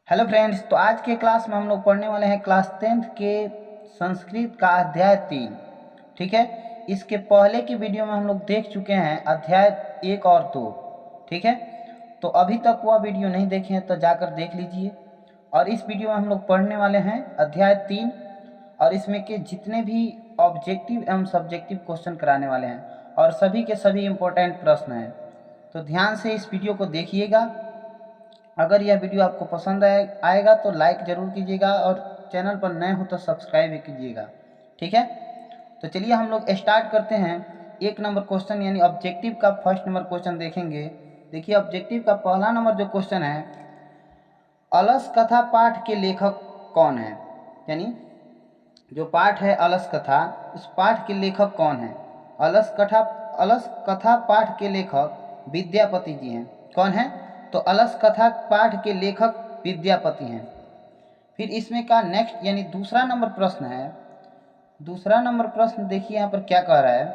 Hello friends, तो आज के क्लास में हम लोग पढ़ने वाले हैं क्लास 10th के संस्कृत का अध्याय 3। ठीक है, इसके पहले की वीडियो में हम लोग देख चुके हैं अध्याय 1 और 2। ठीक है, तो अभी तक वह वीडियो नहीं देखे हैं तो जाकर देख लीजिए। और इस वीडियो में हम लोग पढ़ने वाले हैं अध्याय 3 और इसमें के जितने भी ऑब्जेक्टिव एवं सब्जेक्टिव क्वेश्चन कराने वाले हैं और सभी के सभी इम्पोर्टेंट प्रश्न हैं। तो ध्यान से इस वीडियो को देखिएगा। अगर यह वीडियो आपको पसंद आएगा तो लाइक ज़रूर कीजिएगा और चैनल पर नए हो तो सब्सक्राइब भी कीजिएगा। ठीक है, तो चलिए हम लोग स्टार्ट करते हैं। 1 नंबर क्वेश्चन यानी ऑब्जेक्टिव का फर्स्ट नंबर क्वेश्चन देखेंगे। देखिए, ऑब्जेक्टिव का पहला नंबर जो क्वेश्चन है, अलस कथा पाठ के लेखक कौन है। यानी जो पाठ है अलस कथा, उस पाठ के लेखक कौन है। अलस कथा पाठ के लेखक विद्यापति जी हैं। कौन है? तो अलस कथा पाठ के लेखक विद्यापति हैं। फिर इसमें का नेक्स्ट यानी दूसरा नंबर प्रश्न है। दूसरा नंबर प्रश्न देखिए यहाँ पर क्या कह रहा है,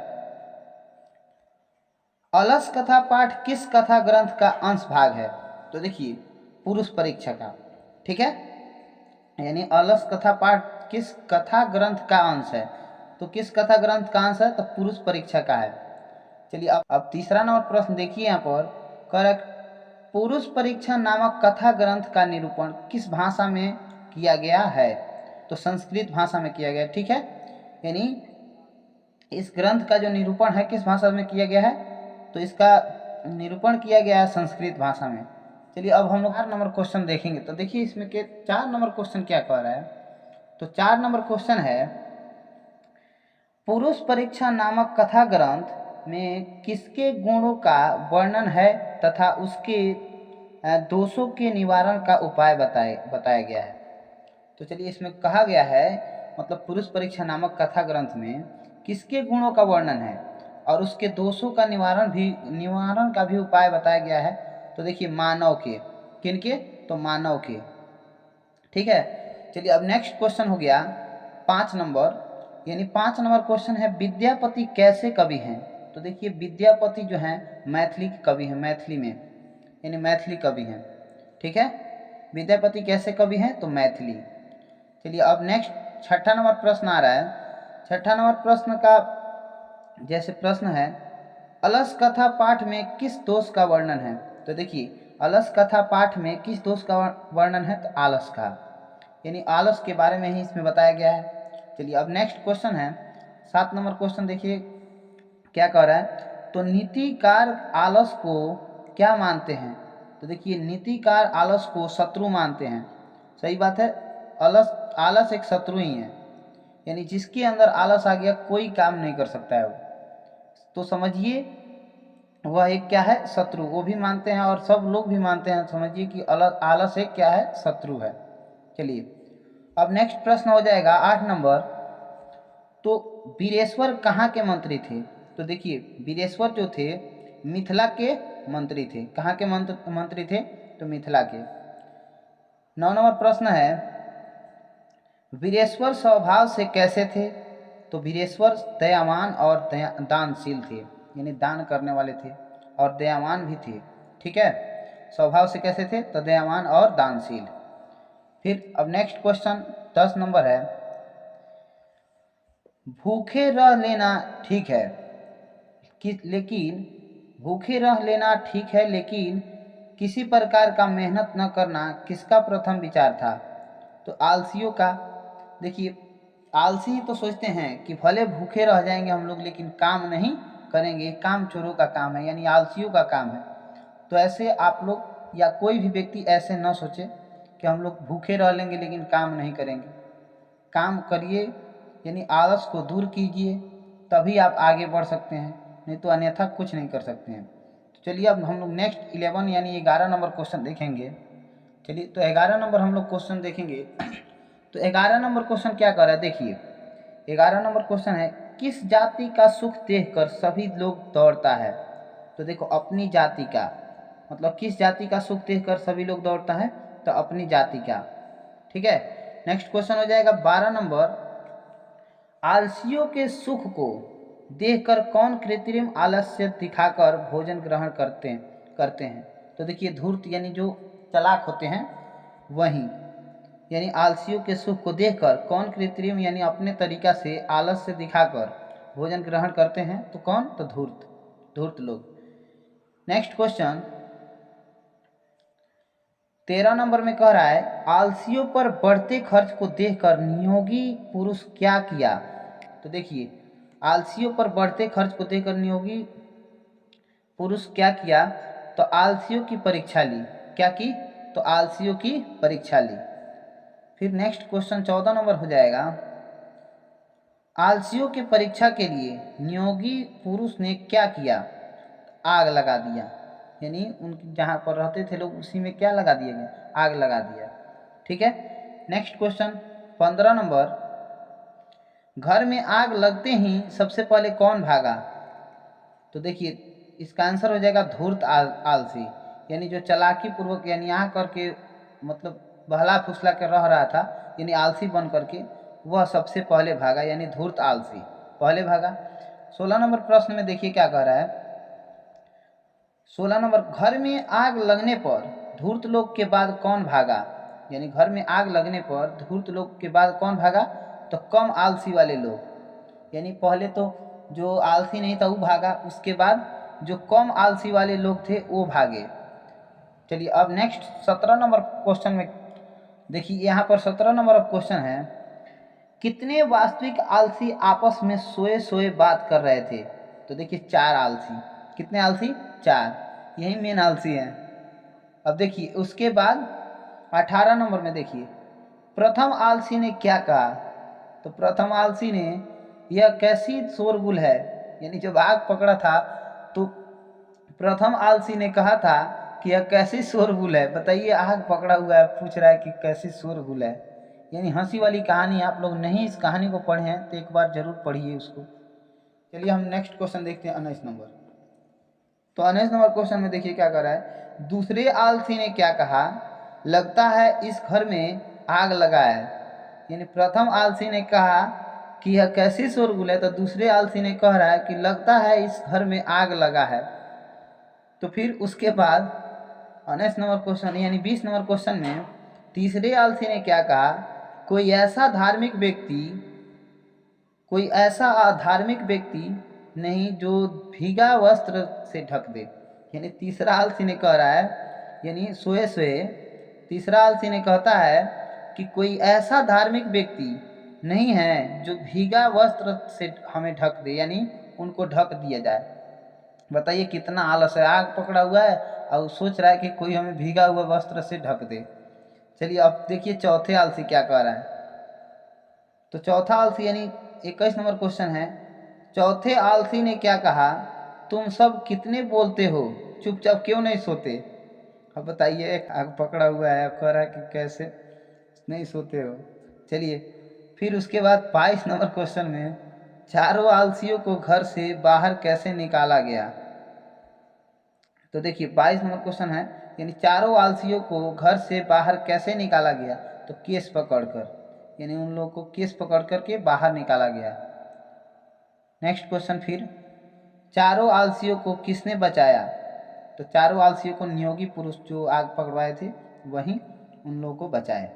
अलस कथा पाठ किस कथा ग्रंथ का अंश भाग है। तो देखिए, पुरुष परीक्षा का। ठीक है, यानी अलस कथा पाठ किस कथा ग्रंथ का अंश है। तो किस कथा ग्रंथ का अंश है? तो पुरुष परीक्षा का है। चलिए अब तीसरा नंबर प्रश्न देखिए यहाँ पर, करेक्ट, पुरुष परीक्षा नामक कथा ग्रंथ का निरूपण किस भाषा में किया गया है। तो संस्कृत भाषा में किया गया है। ठीक है, यानी इस ग्रंथ का जो निरूपण है किस भाषा में किया गया है, तो इसका निरूपण किया गया है संस्कृत भाषा में। चलिए अब हम लोग 4 नंबर क्वेश्चन देखेंगे। तो देखिए इसमें के 4 नंबर क्वेश्चन क्या कह रहा है। तो 4 नंबर क्वेश्चन है, पुरुष परीक्षा नामक कथा ग्रंथ में किसके गुणों का वर्णन है तथा उसके दोषों के निवारण का उपाय बताया गया है। तो चलिए इसमें कहा गया है, मतलब पुरुष परीक्षा नामक कथा ग्रंथ में किसके गुणों का वर्णन है और उसके दोषों का निवारण का भी उपाय बताया गया है। तो देखिए मानव के, किनके? तो मानव के। ठीक है, चलिए अब नेक्स्ट क्वेश्चन हो गया 5 नंबर, यानी 5 नंबर क्वेश्चन है, विद्यापति कैसे कवि हैं। तो देखिए विद्यापति जो हैं मैथिली के कवि हैं, मैथिली में, यानी मैथिली कवि हैं। ठीक है, विद्यापति कैसे कवि हैं? तो मैथिली। चलिए अब नेक्स्ट 6ठा नंबर प्रश्न आ रहा है। 6ठा नंबर प्रश्न का जैसे प्रश्न है, अलस कथा पाठ में किस दोष का वर्णन है। तो देखिए अलस कथा पाठ में किस दोष का वर्णन है, तो आलस का, यानी आलस के बारे में ही इसमें बताया गया है। चलिए अब नेक्स्ट क्वेश्चन है 7 नंबर क्वेश्चन देखिए क्या कह रहा है, तो नीतिकार आलस को क्या मानते हैं। तो देखिए नीतिकार आलस को शत्रु मानते हैं। सही बात है, आलस एक शत्रु ही है, यानी जिसके अंदर आलस आ गया कोई काम नहीं कर सकता है वो, तो समझिए वह एक क्या है, शत्रु। वो भी मानते हैं और सब लोग भी मानते हैं, समझिए कि आलस एक क्या है, शत्रु है। चलिए अब नेक्स्ट प्रश्न हो जाएगा 8 नंबर, तो वीरेश्वर कहाँ के मंत्री थे। तो देखिए वीरेश्वर जो थे मिथिला के मंत्री थे। कहाँ के मंत्री थे? तो मिथिला के। 9 नंबर प्रश्न है, वीरेश्वर स्वभाव से कैसे थे। तो वीरेश्वर दयावान और दानशील थे, यानी दान करने वाले थे और दयावान भी थे। ठीक है, स्वभाव से कैसे थे? तो दयावान और दानशील। फिर अब नेक्स्ट क्वेश्चन 10 नंबर है, भूखे रह लेना ठीक है लेकिन भूखे रह लेना ठीक है लेकिन किसी प्रकार का मेहनत न करना किसका प्रथम विचार था। तो आलसियों का। देखिए आलसी तो सोचते हैं कि भले भूखे रह जाएंगे हम लोग लेकिन काम नहीं करेंगे, काम चोरों का काम है, यानी आलसियों का काम है। तो ऐसे आप लोग या कोई भी व्यक्ति ऐसे न सोचे कि हम लोग भूखे रह लेंगे लेकिन काम नहीं करेंगे। काम करिए, यानी आलस को दूर कीजिए, तभी आप आगे बढ़ सकते हैं, नहीं तो अन्यथा कुछ नहीं कर सकते हैं। तो चलिए अब हम लोग नेक्स्ट 11 यानी 11 नंबर क्वेश्चन देखेंगे। चलिए तो 11 नंबर हम लोग क्वेश्चन देखेंगे। तो 11 नंबर क्वेश्चन क्या कर रहा है, देखिए 11 नंबर क्वेश्चन है, किस जाति का सुख देखकर सभी लोग दौड़ता है। तो देखो अपनी जाति का, मतलब किस जाति का सुख देखकर सभी लोग दौड़ता है, तो अपनी जाति का। ठीक है, नेक्स्ट क्वेश्चन हो जाएगा 12 नंबर, आलसियों के सुख को देखकर कौन कृत्रिम आलस्य दिखाकर भोजन ग्रहण करते हैं। तो देखिए धूर्त यानी जो चालाक होते हैं वहीं, यानी आलसियों के सुख को देखकर कौन कृत्रिम यानी अपने तरीका से आलस्य दिखाकर भोजन ग्रहण करते हैं? तो कौन? तो धूर्त, धूर्त लोग। नेक्स्ट क्वेश्चन 13 नंबर में कह रहा है, आलसियों पर बढ़ते खर्च को देखकर नियोगी पुरुष क्या किया? तो देखिए, आलसियों पर बढ़ते खर्च को देखकर नियोगी पुरुष क्या किया? तो आलसियों की परीक्षा ली। क्या की? तो आलसियों की परीक्षा ली। फिर नेक्स्ट क्वेश्चन 14 नंबर हो जाएगा, आलसियों की परीक्षा के लिए नियोगी पुरुष ने क्या किया? आग लगा दिया, यानी उनकी जहाँ पर रहते थे लोग उसी में क्या लगा दिया गया? आग लगा दिया। ठीक है। नेक्स्ट क्वेश्चन 15 नंबर, घर में आग लगते ही सबसे पहले कौन भागा? तो देखिए, इसका आंसर हो जाएगा धूर्त आलसी, यानी जो चालाकी पूर्वक यानी यहाँ करके मतलब बहला फुसला के रह रहा था, यानी आलसी बन करके वह सबसे पहले भागा, यानी धूर्त आलसी पहले भागा। 16 नंबर प्रश्न में देखिए क्या कह रहा है, 16 नंबर, घर में आग लगने पर धूर्त लोग के बाद कौन भागा? यानी घर में आग लगने पर धूर्त लोग के बाद कौन भागा? तो कम आलसी वाले लोग, यानी पहले तो जो आलसी नहीं था वो भागा, उसके बाद जो कम आलसी वाले लोग थे वो भागे। चलिए अब नेक्स्ट 17 नंबर क्वेश्चन में देखिए, यहाँ पर 17 नंबर ऑफ क्वेश्चन है, कितने वास्तविक आलसी आपस में सोए सोए बात कर रहे थे? तो देखिए 4 आलसी। कितने आलसी? 4, यही मेन आलसी है। अब देखिए उसके बाद 18 नंबर में देखिए, प्रथम आलसी ने क्या कहा? तो प्रथम आलसी ने, यह कैसी शोरगुल है, यानी जब आग पकड़ा था तो प्रथम आलसी ने कहा था कि यह कैसी शोरगुल है। बताइए, आग पकड़ा हुआ है, पूछ रहा है कि कैसी शोरगुल है, यानी हंसी वाली कहानी। आप लोग नहीं इस कहानी को पढ़े हैं तो एक बार जरूर पढ़िए उसको। चलिए हम नेक्स्ट क्वेश्चन देखते हैं 19 नंबर। तो 19 नंबर क्वेश्चन में देखिए क्या कर रहा है, दूसरे आलसी ने क्या कहा? लगता है इस घर में आग लगा है। यानी प्रथम आलसी ने कहा कि यह कैसी शोरगुल है, तो दूसरे आलसी ने कह रहा है कि लगता है इस घर में आग लगा है। तो फिर उसके बाद 19 नंबर क्वेश्चन यानी 20 नंबर क्वेश्चन में तीसरे आलसी ने क्या कहा? कोई ऐसा धार्मिक व्यक्ति नहीं जो भीगा वस्त्र से ढक दे। यानी तीसरा आलसी ने कह रहा है, यानी सोए सोए तीसरा आलसी ने कहता है कि कोई ऐसा धार्मिक व्यक्ति नहीं है जो भीगा वस्त्र से हमें ढक दे, यानी उनको ढक दिया जाए। बताइए कितना आलस है, आग पकड़ा हुआ है और सोच रहा है कि कोई हमें भीगा हुआ वस्त्र से ढक दे। चलिए अब देखिए चौथे आलसी क्या कह रहा है। तो चौथा आलसी यानी 21 नंबर क्वेश्चन है, चौथे आलसी ने क्या कहा? तुम सब कितने बोलते हो, चुपचाप क्यों नहीं सोते? अब बताइए, आग पकड़ा हुआ है, कह रहा है कि कैसे नहीं सोते हो। चलिए फिर उसके बाद 22 नंबर क्वेश्चन में चारों आलसियों को घर से बाहर कैसे निकाला गया? तो देखिए 22 नंबर क्वेश्चन है, यानी चारों आलसियों को घर से बाहर कैसे निकाला गया? तो केस पकड़कर, यानी उन लोगों को केस पकड़ करके बाहर निकाला गया। नेक्स्ट क्वेश्चन, फिर चारों आलसियों को किसने बचाया? तो चारों आलसियों को नियोगी पुरुष जो आग पकड़वाए थे वही उन लोगों को बचाए।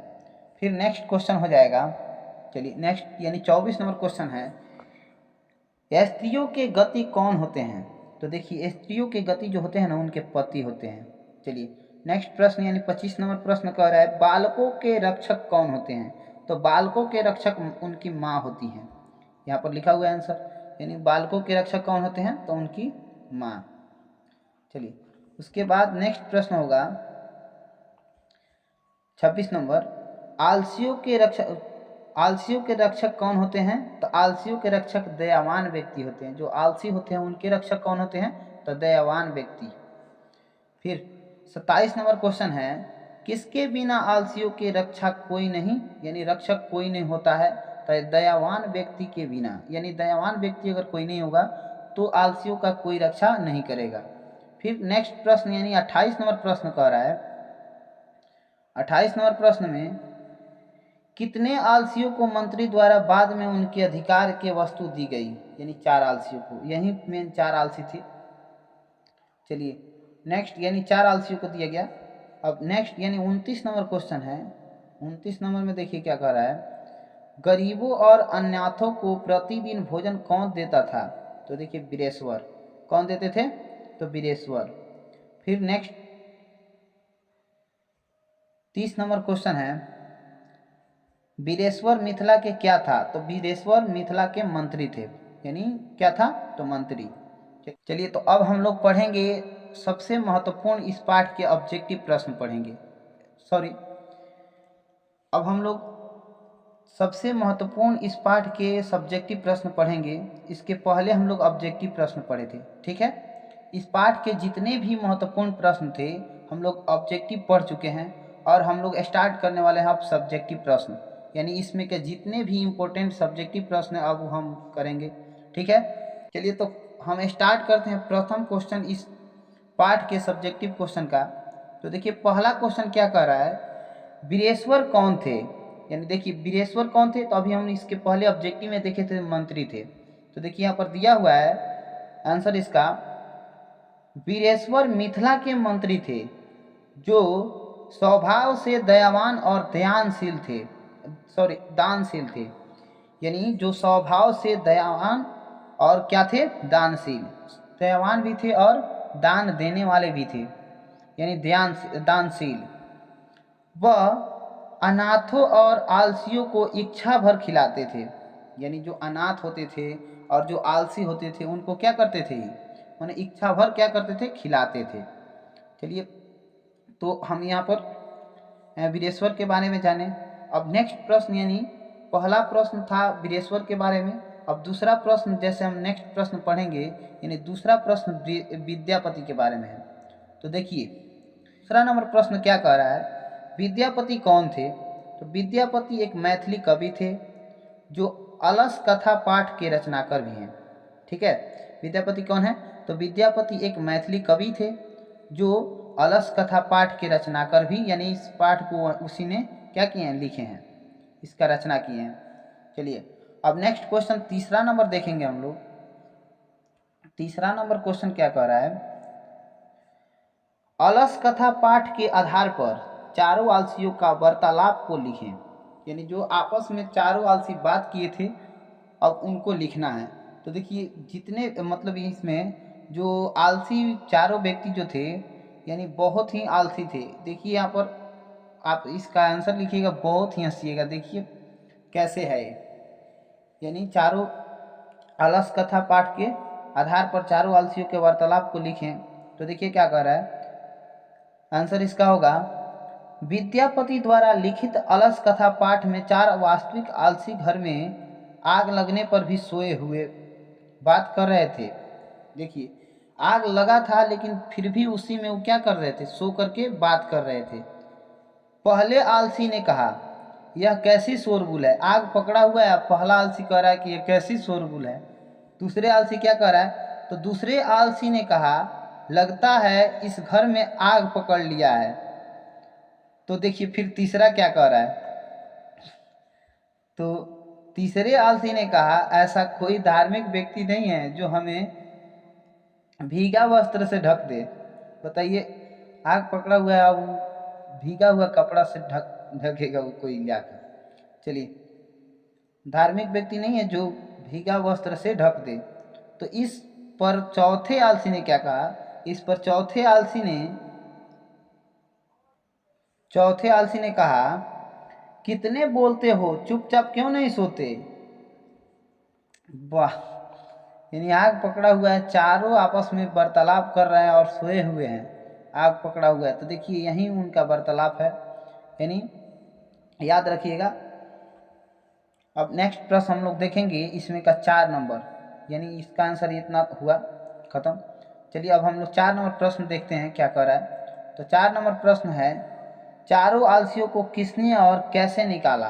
फिर नेक्स्ट क्वेश्चन हो जाएगा, चलिए नेक्स्ट यानी 24 नंबर क्वेश्चन है, स्त्रियों के गति कौन होते हैं? तो देखिए स्त्रियों के गति जो होते हैं ना उनके पति होते हैं। चलिए नेक्स्ट प्रश्न यानी 25 नंबर प्रश्न कह रहा है, बालकों के रक्षक कौन होते हैं? तो बालकों के रक्षक उनकी माँ होती हैं। यहाँ पर लिखा हुआ है आंसर, यानी बालकों के रक्षक कौन होते हैं? तो उनकी माँ। चलिए उसके बाद नेक्स्ट प्रश्न होगा 26 नंबर, आलसियों के रक्षक कौन होते हैं? तो आलसियों के रक्षक दयावान व्यक्ति होते हैं। जो आलसी होते हैं उनके रक्षक कौन होते हैं? तो दयावान व्यक्ति। फिर 27 नंबर क्वेश्चन है, किसके बिना आलसियों के रक्षक कोई नहीं, यानी रक्षक कोई नहीं होता है? तो दयावान व्यक्ति के बिना, यानी दयावान व्यक्ति अगर कोई नहीं होगा तो आलसियों का कोई रक्षा नहीं करेगा। फिर नेक्स्ट प्रश्न यानी 28 नंबर प्रश्न कह रहा है, 28 नंबर प्रश्न में कितने आलसियों को मंत्री द्वारा बाद में उनके अधिकार के वस्तु दी गई? यानी 4 आलसियों को, यही मेन 4 आलसी थे। चलिए नेक्स्ट यानी 4 आलसियों को दिया गया। अब नेक्स्ट यानी 29 नंबर क्वेश्चन है। 29 नंबर में देखिए क्या कह रहा है, गरीबों और अनाथों को प्रतिदिन भोजन कौन देता था? तो देखिए वीरेश्वर। कौन देते थे? तो वीरेश्वर। फिर नेक्स्ट 30 नंबर क्वेश्चन है, वीरेश्वर मिथिला के क्या था? तो वीरेश्वर मिथिला के मंत्री थे, यानी क्या था? तो मंत्री। चलिए तो अब हम लोग पढ़ेंगे सबसे महत्वपूर्ण इस पाठ के ऑब्जेक्टिव प्रश्न पढ़ेंगे। सॉरी, अब हम लोग सबसे महत्वपूर्ण इस पाठ के सब्जेक्टिव प्रश्न पढ़ेंगे। इसके पहले हम लोग ऑब्जेक्टिव प्रश्न पढ़े थे, ठीक है। इस पाठ के जितने भी महत्वपूर्ण प्रश्न थे हम लोग ऑब्जेक्टिव पढ़ चुके हैं, और हम लोग स्टार्ट करने वाले हैं अब सब्जेक्टिव प्रश्न, यानी इसमें के जितने भी इम्पोर्टेंट सब्जेक्टिव प्रश्न अब हम करेंगे, ठीक है। चलिए तो हम स्टार्ट करते हैं प्रथम क्वेश्चन इस पाठ के सब्जेक्टिव क्वेश्चन का। तो देखिए पहला क्वेश्चन क्या कह रहा है, वीरेश्वर कौन थे? यानी देखिए वीरेश्वर कौन थे, तो अभी हम इसके पहले ऑब्जेक्टिव में देखे थे मंत्री थे। तो देखिए यहाँ पर दिया हुआ है आंसर इसका, वीरेश्वर मिथिला के मंत्री थे जो स्वभाव से दयावान और ध्यानशील थे, सॉरी दानशील थे। यानी जो स्वभाव से दयावान और क्या थे? दानशील। दयावान भी थे और दान देने वाले भी थे, यानी दानशील। वह अनाथों और आलसियों को इच्छा भर खिलाते थे। यानी जो अनाथ होते थे और जो आलसी होते थे उनको क्या करते थे? उन्हें इच्छा भर क्या करते थे? खिलाते थे। चलिए तो हम यहाँ पर वीरेश्वर के बारे में जाने। अब नेक्स्ट प्रश्न, यानी पहला प्रश्न था वीरेश्वर के बारे में। अब दूसरा प्रश्न जैसे हम नेक्स्ट प्रश्न पढ़ेंगे, यानी दूसरा प्रश्न विद्यापति के बारे में है। तो देखिए दूसरा नंबर प्रश्न क्या कह रहा है, विद्यापति कौन थे? तो विद्यापति एक मैथिली कवि थे जो अलस कथा पाठ के रचनाकार भी हैं, ठीक है। विद्यापति कौन है? तो विद्यापति एक मैथिली कवि थे जो अलस कथा पाठ के रचनाकार भी, यानी इस पाठ को उसी ने क्या किए हैं? लिखे हैं, इसका रचना किए हैं। चलिए अब नेक्स्ट क्वेश्चन तीसरा नंबर देखेंगे हम लोग। तीसरा नंबर क्वेश्चन क्या कह रहा है, अलस कथा पाठ के आधार पर चारों आलसियों का वार्तालाप को लिखें। यानी जो आपस में चारों आलसी बात किए थे अब उनको लिखना है। तो देखिए जितने मतलब इसमें जो आलसी चारों व्यक्ति जो थे यानी बहुत ही आलसी थे। देखिए यहाँ पर आप इसका आंसर लिखिएगा, बहुत ही हंसिएगा। देखिए कैसे है ये, यानी चारों अलस कथा पाठ के आधार पर चारों आलसियों के वार्तालाप को लिखें। तो देखिए क्या कह रहा है, आंसर इसका होगा, विद्यापति द्वारा लिखित अलस कथा पाठ में चार वास्तविक आलसी घर में आग लगने पर भी सोए हुए बात कर रहे थे। देखिए आग लगा था लेकिन फिर भी उसी में वो क्या कर रहे थे? सो करके बात कर रहे थे। पहले आलसी ने कहा यह कैसी शोरगुल है। आग पकड़ा हुआ है, पहला आलसी कह रहा है कि यह कैसी शोरगुल है। दूसरे आलसी क्या कह रहा है? तो दूसरे आलसी ने कहा लगता है इस घर में आग पकड़ लिया है। तो देखिए फिर तीसरा क्या कह रहा है, तो तीसरे आलसी ने कहा ऐसा कोई धार्मिक व्यक्ति नहीं है जो हमें भीगा वस्त्र से ढक दे। बताइए आग पकड़ा हुआ है, अब भीगा हुआ कपड़ा से ढकेगा वो कोई जाकर? चलिए धार्मिक व्यक्ति नहीं है जो भीगा वस्त्र से ढक दे। तो इस पर चौथे आलसी ने क्या कहा, इस पर चौथे आलसी ने कहा कितने बोलते हो, चुपचाप क्यों नहीं सोते? वाह, यानी आग पकड़ा हुआ है, चारों आपस में वार्तालाप कर रहे हैं और सोए हुए हैं, आग पकड़ा हुआ है। तो देखिए यही उनका वार्तालाप है, यानी याद रखिएगा। अब नेक्स्ट प्रश्न हम लोग देखेंगे, इसमें का 4 नंबर, यानी इसका आंसर इतना हुआ खत्म। चलिए अब हम लोग 4 नंबर प्रश्न देखते हैं क्या कर रहा है। तो 4 नंबर प्रश्न है, चारों आलसियों को किसने और कैसे निकाला?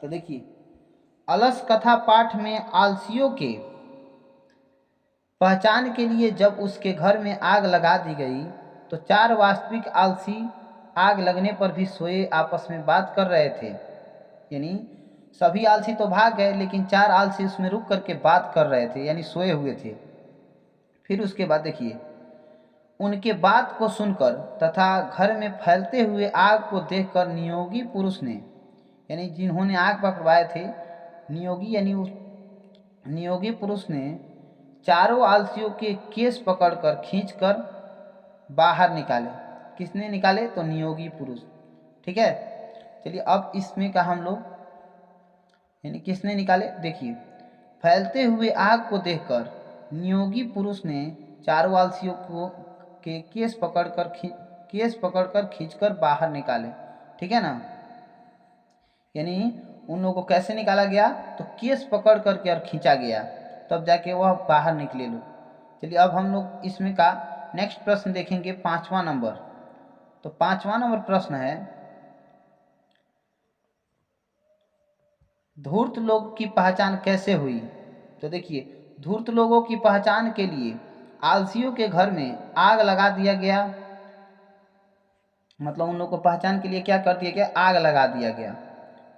तो देखिए अलस कथा पाठ में आलसियों के पहचान के लिए जब उसके घर में आग लगा दी गई तो 4 वास्तविक आलसी आग लगने पर भी सोए आपस में बात कर रहे थे। यानी सभी आलसी तो भाग गए लेकिन 4 आलसी उसमें रुक करके बात कर रहे थे, यानी सोए हुए थे। फिर उसके बाद देखिए उनके बात को सुनकर तथा घर में फैलते हुए आग को देखकर नियोगी पुरुष ने, यानी जिन्होंने आग पकड़वाए थे, नियोगी यानी उस नियोगी पुरुष ने चारों आलसियों के केस पकड़कर खींचकर बाहर निकाले। किसने निकाले? तो नियोगी पुरुष। ठीक है, चलिए अब इसमें का हम लोग, यानी किसने निकाले, देखिए, फैलते हुए आग को देखकर नियोगी पुरुष ने चारों आलसियों को के केस पकड़कर खींचकर बाहर निकाले। ठीक है ना, यानी उन लोगों को कैसे निकाला गया? तो केस पकड़ करके और खींचा गया, तब जाके वह बाहर निकले लोग। चलिए अब हम लोग इसमें का नेक्स्ट प्रश्न देखेंगे, 5वां नंबर। तो 5वां नंबर प्रश्न है, धूर्त लोग की पहचान कैसे हुई? तो देखिए, धूर्त लोगों की पहचान के लिए आलसियों के घर में आग लगा दिया गया। मतलब उन लोगों को पहचान के लिए क्या कर दिया गया? आग लगा दिया गया।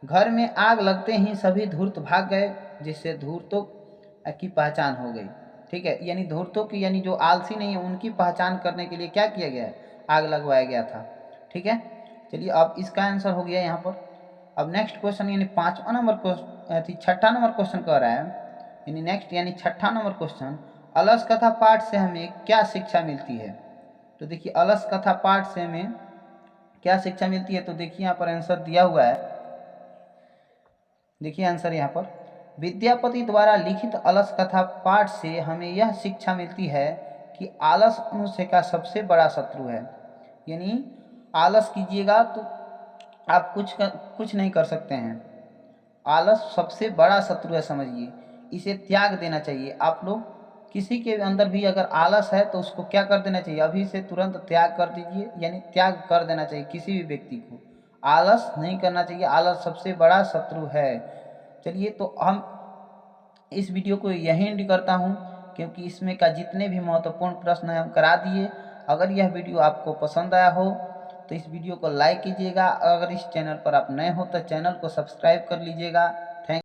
घर में आग लगते ही सभी धूर्त भाग गए, जिससे धूर्तों की पहचान हो गई। ठीक है, यानी धूर्तों की, यानी जो आलसी नहीं है, उनकी पहचान करने के लिए क्या किया गया? आग लगवाया गया था। ठीक है, चलिए अब इसका आंसर हो गया यहाँ पर। अब नेक्स्ट क्वेश्चन, यानी 5वां नंबर क्वेश्चन, 6ठा नंबर क्वेश्चन कह रहा है, यानी नेक्स्ट, यानी 6ठा नंबर क्वेश्चन, अलस कथा पाठ से हमें क्या शिक्षा मिलती है? तो देखिए, अलस कथा पाठ से हमें क्या शिक्षा मिलती है? तो देखिए यहाँ पर आंसर दिया हुआ है। देखिए आंसर यहाँ पर, विद्यापति द्वारा लिखित अलस कथा पाठ से हमें यह शिक्षा मिलती है कि आलस मनुष्य का सबसे बड़ा शत्रु है। यानी आलस कीजिएगा तो आप कुछ नहीं कर सकते हैं। आलस सबसे बड़ा शत्रु है, समझिए, इसे त्याग देना चाहिए। आप लोग किसी के अंदर भी अगर आलस है तो उसको क्या कर देना चाहिए? अभी से तुरंत त्याग कर दीजिए, यानी त्याग कर देना चाहिए। किसी भी व्यक्ति को आलस नहीं करना चाहिए, आलस सबसे बड़ा शत्रु है। चलिए, तो हम इस वीडियो को यहीं एंड करता हूँ, क्योंकि इसमें का जितने भी महत्वपूर्ण प्रश्न हैं हम करा दिए। अगर यह वीडियो आपको पसंद आया हो तो इस वीडियो को लाइक कीजिएगा। अगर इस चैनल पर आप नए हो तो चैनल को सब्सक्राइब कर लीजिएगा।